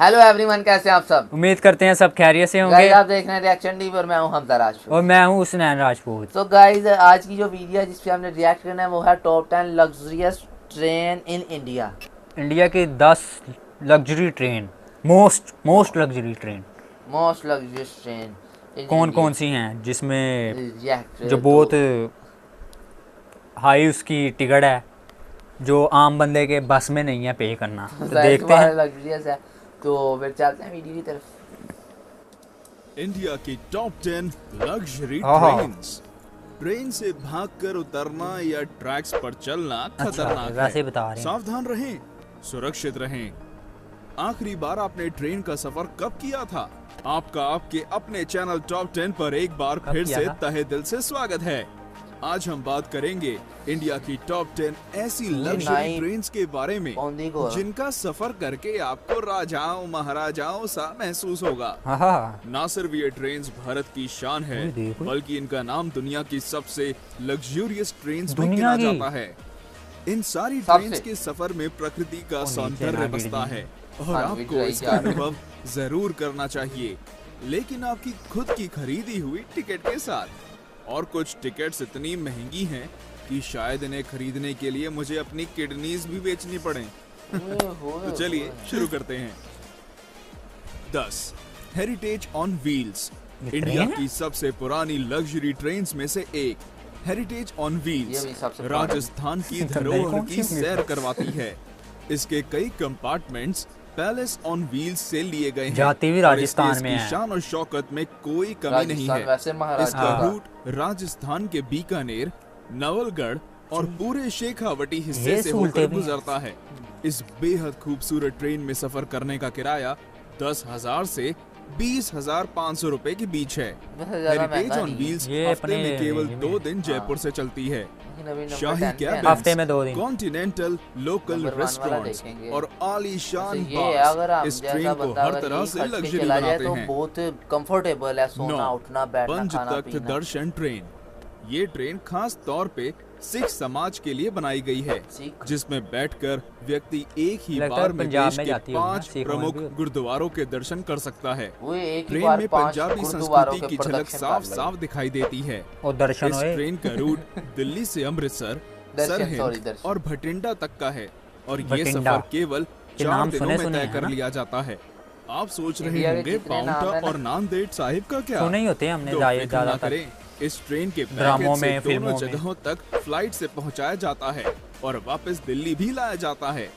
Hello everyone, कैसे हैं आप सब? उम्मीद करते हैं सब खैरियत से होंगे। गाइस, आप देख रहे हैं रिएक्शन टीवी और मैं हूं हमजा राजपूत और मैं हूं हुसनैन राजपूत। तो गाइस, आज की जो वीडियो है जिस पे हमने रिएक्ट करना है वो है top 10 luxurious train in India. India की 10 luxury train, most luxury train. Most luxurious train कौन कौन सी हैं जिसमें जो जो बहुत हाई उसकी टिकट है, जो आम बंदे के बस में नहीं है पे करना। तो देखते हैं। लग्जरियस है, तो फिर चलते हैं वीडियो की तरफ। इंडिया की टॉप 10 लग्जरी ट्रेन्स। ट्रेन से भागकर उतरना या ट्रैक्स पर चलना खतरनाक वैसे है। बता रहे हैं। सावधान रहें, सुरक्षित रहें। आखिरी बार आपने ट्रेन का सफर कब किया था? आपका आपके अपने चैनल टॉप 10 पर एक बार फिर से तहे दिल से स्वागत है। आज हम बात करेंगे इंडिया की टॉप 10 ऐसी लग्जरी ट्रेन्स के बारे में जिनका सफर करके आपको राजाओं महाराजाओं सा महसूस होगा। ना सिर्फ ये ट्रेन्स भारत की शान है, बल्कि इनका नाम दुनिया की सबसे लग्जूरियस ट्रेन्स में गिना जाता है। इन सारी ट्रेन्स के सफर में प्रकृति का सौंदर्य बसता है और आपको इसका अनुभव जरूर करना चाहिए, लेकिन आपकी खुद की खरीदी हुई टिकट के साथ। और कुछ टिकट्स इतनी महंगी हैं कि शायद इन्हें खरीदने के लिए मुझे अपनी किडनीज भी बेचनी पड़े। तो चलिए शुरू करते हैं। 10 हेरिटेज ऑन व्हील्स। इंडिया की सबसे पुरानी लग्जरी ट्रेन्स में से एक हेरिटेज ऑन व्हील्स राजस्थान की धरोहर की सैर करवाती है। इसके कई कंपार्टमेंट्स पैलेस ऑन व्हील्स से लिए गए हैं। जाती हुई राजस्थान में है। शान और शौकत में कोई कमी नहीं है। इसका रूट राजस्थान के बीकानेर, नवलगढ़ और पूरे शेखावटी हिस्से से होकर गुजरता है। इस बेहद खूबसूरत ट्रेन में सफर करने का किराया 10,000 से 20,500 रुपए के बीच है। हेरिटेज ऑन व्हील्स हफ्ते में केवल 2 दिन जयपुर से चलती है। शाही कैबिन्स, हफ्ते में 2 दिन, कॉन्टिनेंटल लोकल रेस्टोरेंट्स और आलीशान बार इस ट्रेन को हर तरह से लग्जरी बनाते हैं। बहुत कंफर्टेबल है, सोना उठना बैठना पंच खाना तख्त पीना। दर्शन ट्रेन। ये ट्रेन खास तौर पे सिख समाज के लिए बनाई गई है, जिसमें बैठकर व्यक्ति एक ही बार में देश के 5 प्रमुख गुरुद्वारों के दर्शन कर सकता है। ट्रेन में पंजाबी संस्कृति की झलक साफ साफ दिखाई देती है। और दर्शन इस ट्रेन का रूट दिल्ली से अमृतसर, सरहिंद और भटिंडा तक का है और ये सफर केवल 4 दिनों में तय कर लिया जाता है। आप सोच रहे होंगे पाउंटा और नांदेड़ साहिब का क्या? सुने ही होते हैं हमने ज्यादा करें। इस ट्रेन के ड्रामों में, दोनों जगहों तक फ्लाइट से पहुंचाया जाता है और वापस दिल्ली भी लाया जाता है।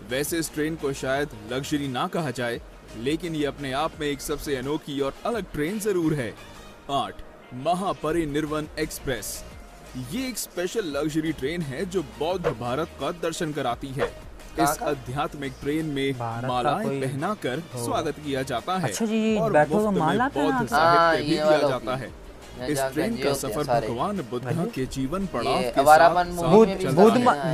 वैसे इस ट्रेन को शायद लग्जरी ना कहा जाए, लेकिन ये अपने आप में एक सबसे अनोखी और अलग ट्रेन जरूर है। 8 महापरिनिर्वाण एक्सप्रेस। ये एक स्पेशल लग्जरी ट्रेन है जो बौद्ध भारत का दर्शन कराती है। इस आध्यात्मिक ट्रेन में मालाएं पहनाकर स्वागत किया जाता है और मुफ्त में बौद्ध साहित्य भी दिया जाता है। इस ट्रेन का सफर भगवान बुद्ध के जीवन पड़ाव के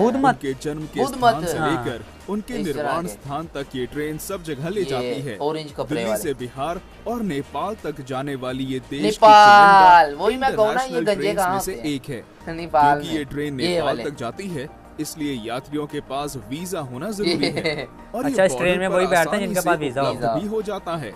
उनके जन्म के स्थान से लेकर उनके निर्वाण स्थान तक ये ट्रेन सब जगह ले जाती है। दिल्ली से बिहार और नेपाल तक जाने वाली ये देश की इंटरनेशनल ट्रेन में से एक है। क्योंकि ये ट्रेन नेपाल तक जाती है, इसलिए यात्रियों के पास वीजा होना जरूरी है। और अच्छा, इस ट्रेन में वही बैठते हैं जिनके पास वीजा भी हो जाता है।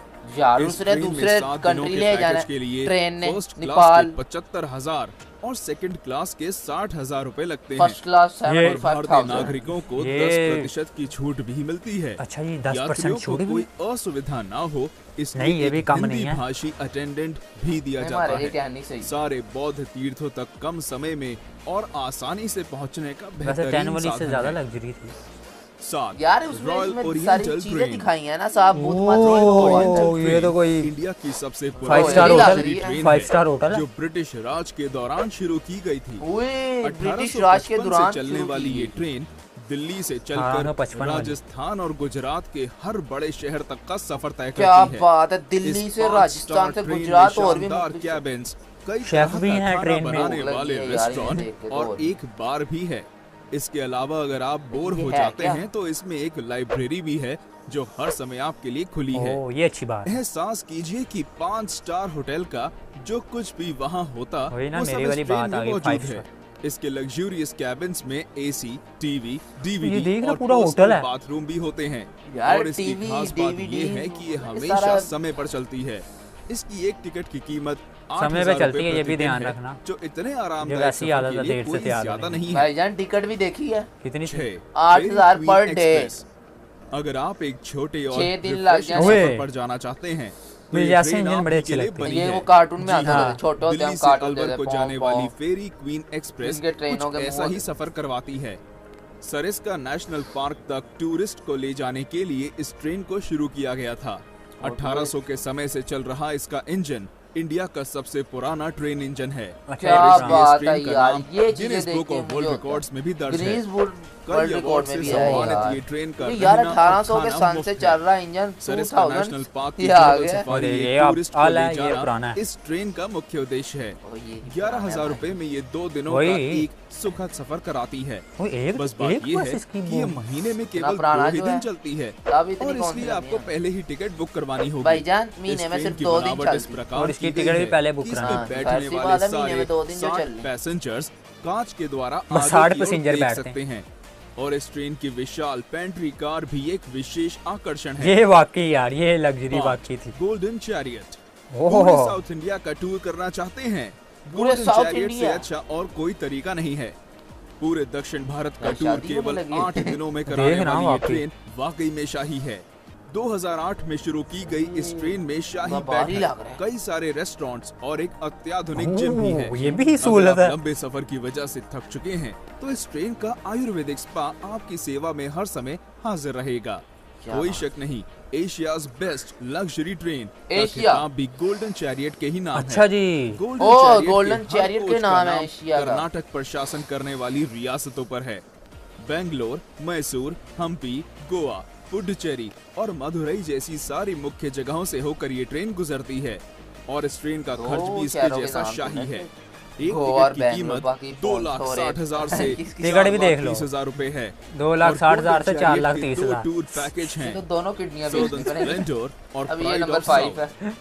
दूसरे कंट्री ले जाना के लिए ट्रेन ने नेपाल 75,000 और सेकंड क्लास के 60,000 रुपए लगते हैं। फर्स्ट क्लास भारतीय नागरिकों को 10% की छूट भी मिलती है। अच्छा, ये 10% छूट भी? कोई असुविधा ना हो इसलिए नहीं, ये भी कम नहीं है। भाषी अटेंडेंट भी दिया जाता है। सारे बौद्ध तीर्थों तक कम समय में और आसानी से पहुंचने का बेहतरीन साधन से ज्यादा लग्जरी थी। यार उसमें सारी चीजें दिखाई हैं ना साहब। ये तो कोई इंडिया की सबसे 5 स्टार होटल जो ब्रिटिश राज के दौरान शुरू की गई थी। ब्रिटिश राज के दौरान चलने वाली ये ट्रेन दिल्ली से चलकर राजस्थान और गुजरात के हर बड़े शहर तक का सफर तय करती है। क्या बात है, दिल्ली से राजस्थान से गुजरात और भी कैबिन्स, कई शेफ भी हैं ट्रेन में, बनाने वाले रेस्टोरेंट और एक बार भी है। इसके अलावा अगर आप बोर हो जाते हैं तो इसमें एक लाइब्रेरी भी है जो हर समय आपके लिए खुली है। ये अच्छी बात है। एहसास कीजिए कि 5 स्टार होटल का जो कुछ भी वहाँ होता वो सब इस ट्रेन में मौजूद है। इसके लग्जूरियस कैबिन्स में एसी, टीवी, ये डीवीडी देख रहा और पूरा होटल पर्सनल है। बाथरूम भी होते हैं। यार, और इसकी टीवी, खास बात ये DVD, है कि ये सारा- हमेशा समय पर चलती है। इसकी एक टिकट की कीमत समय पे चलती है, ये भी ध्यान रखना। जो इतने जो आरामदायक वैसी सफर आदत के है, लिए देर से कोई तैयार ज्यादा होने नहीं है। भाईजान टिकट भी देखी है, कितनी 8,000 पर डे। अगर आप एक छोटे और 6 दिन लग refreshing जाएंगे। सफर पर जाना चाहते हैं तो मुझे ये जैसे ट्रेन इंजन आप बड़े ही अच्छे के लिए लगते हैं। बनी ये है। वो कार्टून में जी आता हाँ, था, छोटे होते दिल्ली हम से कार्टून अलवर देखते को थे, जाने पॉम वाली पॉम। फेरी क्वीन एक्सप्रेस इनके ट्रेनों कुछ के ऐसा मुंह ही सफर करवाती है। सरिस्का नेशनल पार्क तक टूरिस्ट को ले जाने के लिए इस ट्रेन को शुरू किया गया था। 1800 के समय से चल रहा इसका इंजन इंडिया का सबसे पुराना ट्रेन इंजन है। क्या और इसलिए इस बात ट्रेन है का यार, नाम ये चीजें गिनीज बुक देखने ऑफ में वर्ल्ड जो रिकॉर्ड्स में भी दर्ज है। गिनीज वर्ल्ड कई रिकॉर्ड अवार्ड में से भी है सम्मानित यार। ये ट्रेन का ये यार रहना और 1800 के खाना सन से मुफ्त चल है। रहा इंजन सरिस्का 2000 नेशनल पार्क की ये आ जंगल गया। सफारी और ये एक अब टूरिस्ट को आला ले है, ये जाना पुराना है। इस ट्रेन का मुख्य उद्देश्य है। ओ, ये 11,000 रुपए में ये 2 दिनों का वही। एक सुखद सफर कराती है। एक बस बात एक ये बस है इसकी कि ये वो- महीने में केवल पुराना 2 ही जो दिन है। चलती है अब इतनी और कौन सी इसलिए लगी आपको है? पहले ही टिकट बुक करवानी होगी। भाईजान, इस महीने में ट्रेन सिर्फ की 2 दिन बनावट इस चलती है। प्रकार और इसकी की टिकट गई भी है पहले कि बुक इसमें करानी है। बैठने फैंसी वाले वाला महीने सारे में 2 दिन जो 60 चल रहे हैं। पैसेंजर्स कांच के द्वारा बस आगे 60 की ओर पैसेंजर देख बैठते सकते हैं। और इस ट्रेन की विशाल पेंट्री कार भी एक विशेष आकर्षण है। ये वाकई यार, ये लग्जरी 5. वाकई थी। Golden chariot. ओहो। पूरे साउथ इंडिया का टूर करना चाहते हैं? पूरे गोल्डन साउथ चैरियट से इंडिया? अच्छा और कोई तरीका नहीं है। पूरे दक्षिण भारत का यार, टूर शादी होने केवल लगी। 8 दिनों में कराने देख रहा वाली हूँ ये वाकई। ट्रेन वाकई में शाही है। 2008 में शुरू की गई इस ट्रेन में शाही भारी लग रहा है। बैठक, कई सारे रेस्टोरेंट्स और एक अत्याधुनिक जिम भी है। ओह, ये भी अगर सहूलत आप है। लंबे सफर की वजह से थक चुके हैं तो इस ट्रेन का आयुर्वेदिक स्पा आपकी सेवा में हर समय हाजिर रहेगा। क्या कोई बात। शक नहीं, एशियाज बेस्ट लग्जरी ट्रेन का एशिया। खिताब भी गोल्डन चैरियट के ही नाम अच्छा है। जी। गोल्डन ओह, चैरियट गोल्डन के हर चैरियट के कोच का नाम है एशिया का। कर्नाटक प्रशासन करने वाली रियासतों पर है। बेंगलोर, मैसूर, हम्पी, गोवा, पुडुचेरी और मदुरई जैसी सारी मुख्य जगहों से होकर ये ट्रेन गुजरती है। और इस ट्रेन का खर्च भी इसके शहरों के जैसा नाम शाही सुने है। थे। एक गोवा और टिकट की बेंगलोर, कीमत बाकी 2,60,000 से किसकी टिकट भी देख लो। 4,30,000 रुपए है। 2,60,000 से और 4,30,000। 2 टूर पैकेज हैं। तो दोनों किडनियां Southern बेचनी पड़ेंगी। Splendor और अब ये Pride नंबर of 5 South। है।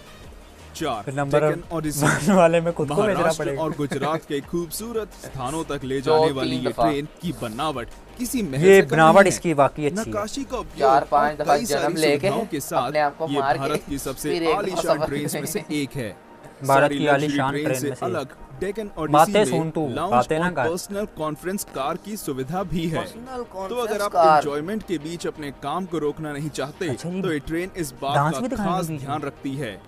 4 नंबर डेक्कन ओडिसी। 1 वाले में खुद को भेजना महाराष्ट्र पड़ेगा। और गुजरात के खूबसूरत स्थानों तक ले 2-3 जाने वाली ये दफा। ट्रेन की बनावट किसी महल ये से कम बनावट नहीं है। इसकी वाकई अच्छी है। नक्काशी का उपयोग 4-5 और दफा कई जन्म सारी लेके सुविधाओं के साथ अपने आप को ये मार के भारत की सबसे फिर एक दफा आलीशान सफर ट्रेन में से करेंगे। एक है। भारत सारी की luxury आलीशान ट्रेन ट्रेन से में से अलग डेक्कन बातें ओडिसी सुन में तू, लाउंज बातें ना और कर। पर्सनल कॉन्फ्रेंस कार की सुविधा भी है। पर्सनल तो अगर आप कार। एंजॉयमेंट के बीच अपने काम को रोकना नहीं चाहते अच्छा जी, तो ये ट्रेन इस बात डांस का भी दिखाएंगे खास बीच में। ध्यान रखती है।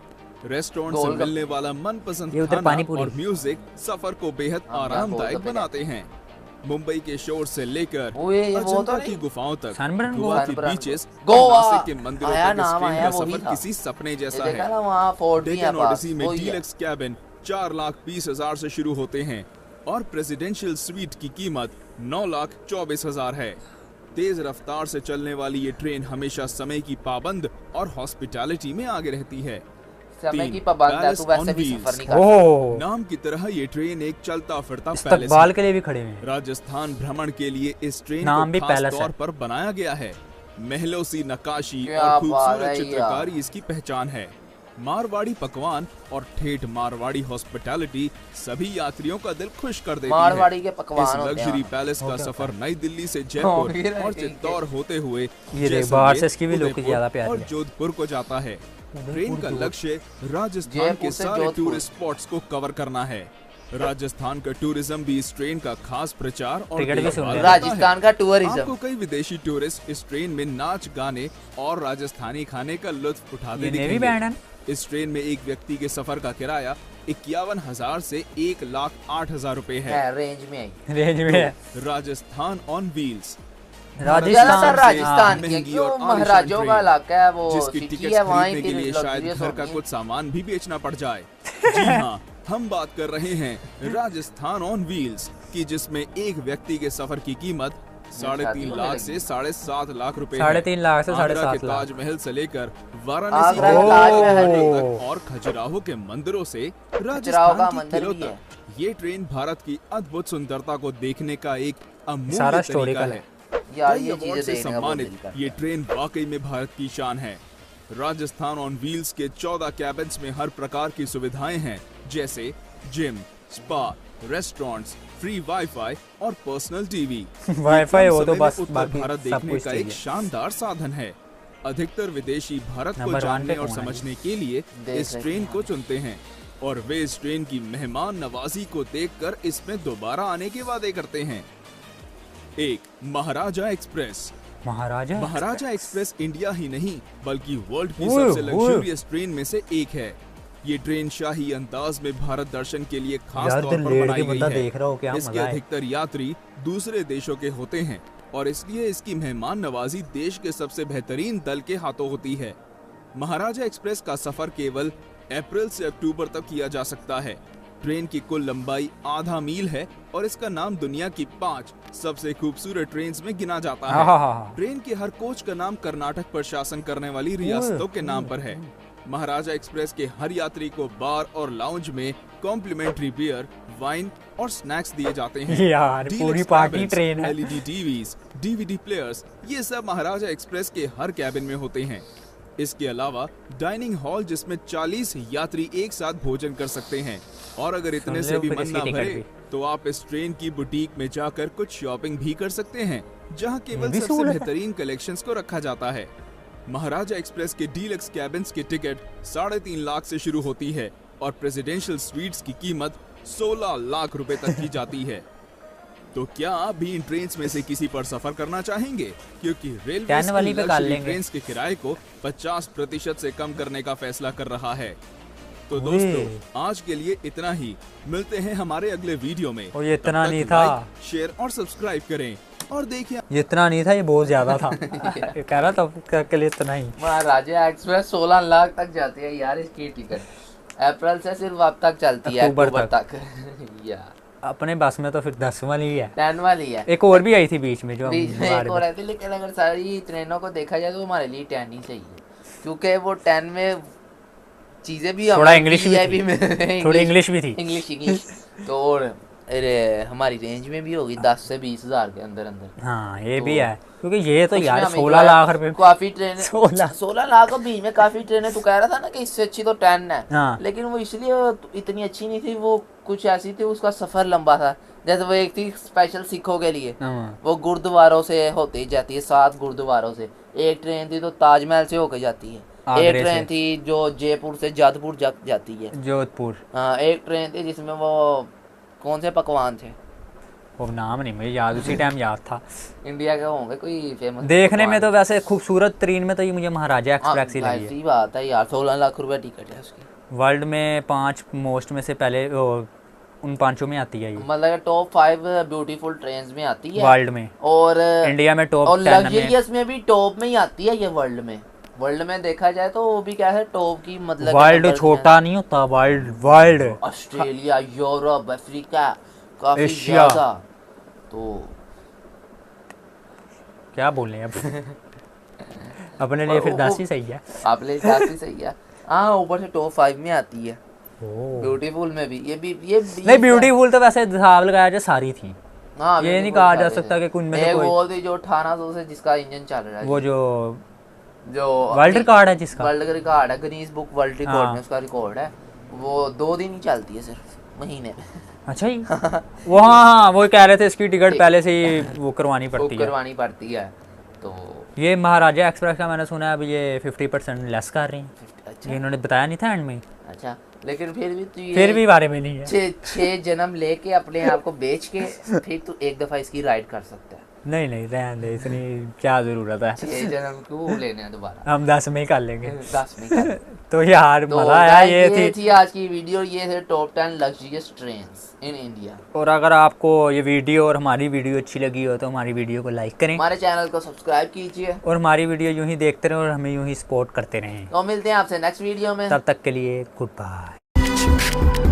रेस्टोरेंट से गोलगप्पे। मिलने वाला मनपसंद ये उधर खाना पानीपुरी। और म्यूजिक सफर को बेहद हम यहाँ आरामदायक गोलगप्पे बनाते हैं। मुंबई के शोर से लेकर वो ये वो अजंता तो की नहीं? गुफाओं तक, सनबर्न गोवा की सनबर्न बीचेस, गोवा। नासिक के मंदिरों आया तक इस नाम ट्रेन आया, का वही सफर था। किसी सपने ये जैसा देखा है। ना वहाँ फोर्ट भी है डेक्कन पास, ओडिसी में वही है। डीलक्स कैबिन 4,20,000 से शुरू होते हैं और प्रेसिडेंशियल स्वीट की कीमत 9,24,000 है। तेज रफ्तार से चलने वाली ये ट्रेन हमेशा समय की पाबंद और हॉस्पिटैलिटी में आगे रहती है। समय 3 की पाबंद है, पैलेस तू वैसे ऑन भी व्हील्स। सफर नहीं कर ओह, नाम की तरह ये ट्रेन एक चलता फिरता पैलेस इस्तकबाल है। के लिए भी खड़े हुए हैं। राजस्थान भ्रमण के लिए इस ट्रेन नाम भी को खास पैलेस है। तौर पर बनाया गया है। महलों सी नक्काशी क्या और बात खूबसूरत है चित्रकारी इसकी पहचान है। मारवाड़ी पकवान और ठेठ मारवाड़ी हॉस्पिटैलिटी सभी यात्रियों का दिल खुश कर देती मारवाड़ी है। के पकवान इस होते हैं। लग्जरी पैलेस का होते सफर नई दिल्ली से हाँ, जयपुर ये और ठीक है। चित्तौड़ होते हुए ये देख, जैसलमेर, बाहर से इसकी भी लुक उदयपुर ज्यादा प्यारी और है। जोधपुर को जाता है। ट्रेन का लक्ष्य राजस्थान जयपुर के से सारे जोधपुर। टूरिस्ट स्पॉट्स को कवर करना है। राजस्थान का टूरिज्म भी इस ट्रेन का खास प्रचार और टिकट भी सुन देखभाल ले। करता है। राजस्थान का टूरिज्म। आपको कई विदेशी टूरिस्ट इस ट्रेन में नाच गाने और राजस्थानी खाने का लुत्फ उठाते ये नेवी दिखेंगे। बैंड है। इस ट्रेन में एक व्यक्ति के सफर का किराया 51,000 से 1,08,000 रुपए है। रेंज में आई। रेंज में है। Rajasthan on wheels. ज्यादातर राजस्थान से- राजस्थान हाँ, की महंगी क्यों और आलीशान महाराजों का ट्रेन, इलाका है वो जिसकी सिटी टिकट है वहाँ खरीदने के लिए शायद luxurious घर का होती है। कुछ सामान भी बेचना पड़ जाए। जी हाँ, हम बात कर रहे हैं राजस्थान ऑन व्हील्स की, जिसमें एक व्यक्ति के सफर की कीमत 3.5 लाख से 7.5 लाख रुपए है। 3.5 लाख से आगरा 7.5 के लाख। ताजमहल से लेकर आगरा वाराणसी का के ताजमहल तक और खजुराहो के मंदिरों से खजुराहो राजस्थान का की मंदिर किलों भी है। तक ये ट्रेन भारत की अद्भुत सुंदरता को देखने का एक अमूल्य सारा तरीका historical है। यार कई ये अवार्ड चीजें से देखने का बहुत दिल सम्मानित करता ये है। ट्रेन वाकई में भारत की शान है। राजस्थान ऑन व्हील्स के 14 कैबिन्स में हर प्रकार की सुविधाएं हैं, जैसे gym, spa, restaurants, free wifi और पर्सनल टीवी। वाईफाई हो तो बस उत्तर बाकी भारत सब देखने कुछ का एक चाहिए। शानदार साधन है। अधिकतर विदेशी भारत को नंबर 1 जानने पे और कौन है? समझने के लिए देख इस रहे ट्रेन हैं। को चुनते हैं और वे इस ट्रेन की मेहमान नवाजी को देखकर इसमें दोबारा आने के वादे करते हैं। 1. महाराजा एक्सप्रेस। महाराजा एक्सप्रेस इंडिया ही नहीं बल्कि वर्ल्ड की ओए, सबसे ओए। लग्जरियस ट्रेन में से एक है। ये ट्रेन शाही अंदाज में भारत दर्शन के लिए खास यार, तौर दिल पर लेट बनाई के बंदा गई है। देख रहा हो, क्या इसके मजा है। अधिकतर यात्री दूसरे देशों के होते हैं और इसलिए इसकी मेहमान नवाजी देश के सबसे बेहतरीन दल के हाथों होती है। महाराजा एक्सप्रेस का सफर केवल अप्रैल से अक्टूबर तक किया जा सकता है। ट्रेन की कुल लंबाई आधा मील है और इसका नाम दुनिया की 5 सबसे खूबसूरत ट्रेन में गिना जाता है। ट्रेन के हर कोच का नाम कर्नाटक पर शासन करने वाली रियासतों के नाम पर है। महाराजा एक्सप्रेस के हर यात्री को बार और लाउंज में कॉम्प्लीमेंट्री बियर, वाइन और स्नैक्स दिए जाते हैं। यार, पूरी पार्टी ट्रेन है। LED टीवीज, DVD प्लेयर्स, ये सब महाराजा एक्सप्रेस के हर कैबिन में होते हैं। इसके अलावा डाइनिंग हॉल जिसमें 40 यात्री एक साथ भोजन कर सकते हैं और अगर इतने से भी मन ना भरे तो आप इस ट्रेन की बुटीक में जाकर कुछ शॉपिंग भी कर सकते हैं जहां केवल सबसे बेहतरीन कलेक्शंस को रखा जाता है। महाराजा एक्सप्रेस के डीलक्स कैबिन्स की टिकट 3.5 लाख से शुरू होती है और प्रेसिडेंशियल स्वीट्स की कीमत 16 लाख रुपए तक की जाती है। तो क्या आप भी इन ट्रेन में से किसी पर सफर करना चाहेंगे? क्योंकि रेलवे ट्रेन के किराए को 50% से कम करने का फैसला कर रहा है। तो दोस्तों, आज के लिए इतना ही। मिलते हैं हमारे अगले वीडियो में। और ये इतना नहीं था। शेयर और सब्सक्राइब करें और देखिए। ये इतना नहीं था, ये बहुत ज्यादा था। ये कह रहा था के लिए इतना ही। महाराजा एक्सप्रेस 16 लाख तक जाती है यार इसकी टिकट। अप्रैल से सिर्फ अब तक चलती है, अक्टूबर तक। यार अपने बस में तो फिर 10 वाली है, 10 वाली है। एक और भी आई थी बीच में जो बीच में एक और आई थी, लेकिन अगर सारी ट्रेनों को देखा जाए तो हमारे लिए 10 ही सही है, क्योंकि वो 10 में चीजें भी थोड़ा इंग्लिश भी थी, थोड़ी इंग्लिश भी थी। इंग्लिश तो और अरे हमारी रेंज में भी होगी 10 से 20 हजार के अंदर अंदर। हाँ, ये भी है, क्योंकि ये तो यार 16 लाख रुपए काफी ट्रेन 16 लाख और बीच में काफी ट्रेनें। तू कह रहा था ना कि इससे अच्छी तो 10 है। हाँ। लेकिन वो इसलिए इतनी अच्छी नहीं थी, वो कुछ ऐसी थी, उसका सफर लंबा था। जैसे वो एक थी स्पेशल सिखों के लिए, वो गुरुद्वारों से होती जाती है, 7 गुरुद्वारों से। एक ट्रेन थी तो ताजमहल से होकर जाती है। एक ट्रेन थी जो जयपुर से जोधपुर जाती है। जोधपुर। हाँ, एक ट्रेन थी जिसमें वो कौन से पकवान थे, वो नाम नहीं मुझे याद, उसी टाइम याद था। इंडिया के होंगे कोई फेमस। देखने में तो वैसे खूबसूरत ट्रेन में तो ये मुझे महाराजा एक्सप्रेस ही लगी है। सही बात है यार, 16 लाख रुपए टिकट है उसकी। वर्ल्ड में 5 मोस्ट में से पहले उन 5 में आती है ये, मतलब टॉप 5 ब्यूटीफुल ट्रेन्स में आती है वर्ल्ड में। और इंडिया में टॉप 10 और लग्जरियस में भी टॉप में ही आती है ये। वर्ल्ड में देखा जाए तो वो भी क्या है, टॉप की मतलब। वर्ल्ड छोटा नहीं होता, वर्ल्ड ऑस्ट्रेलिया, यूरोप, अफ्रीका, काफी एशिया। ज्यादा। तो क्या बोले अब अपने लिए फिर 10 ही सही है। आप ले 10 ही सही है। हाँ, ऊपर से टॉप 5 में आती है। ब्यूटीफुल में भी ये नहीं, ब्यूटीफुल तो वैसे हिसाब लगाया जाए सारी थी। हाँ, ये नहीं कहा जा सकता कि उनमें से कोई। वो थी जो 1800 से जिसका इंजन चल रहा है, वो जो वर्ल्ड रिकॉर्ड है, जिसका वर्ल्ड रिकॉर्ड है, गिनीज बुक वर्ल्ड रिकॉर्ड में उसका रिकॉर्ड है। वो 2 दिन ही चलती है सिर्फ महीने में। अच्छा ही वो हाँ, वो कह रहे थे इसकी टिकट पहले से ही वो करवानी पड़ती है। तो ये महाराजा एक्सप्रेस का मैंने सुना है अभी ये 50% लेस कर रही हैं। अच्छा, ये इन्होंने बताया नहीं था एंड में। अच्छा, लेकिन फिर भी बारे में नहीं है। 6 जन्म लेके अपने आप को बेच के फिर तू एक दफा इसकी राइड कर सकता है। नहीं रहने दे, इतनी क्या जरूरत है। 6 जन्म क्यों लेने हैं दोबारा, हम 10 में ही कर लेंगे। 10 में कर। तो यार तो मजा आया। ये थी आज की वीडियो। ये थे top 10 luxurious trains in India. और अगर आपको ये वीडियो और हमारी वीडियो अच्छी लगी हो तो हमारी वीडियो को लाइक करें, हमारे चैनल को सब्सक्राइब कीजिए और हमारी वीडियो यूं ही देखते रहें और हमें यूं ही सपोर्ट करते रहें। तो मिलते हैं आपसे नेक्स्ट वीडियो में। तब तक के लिए गुड बाय।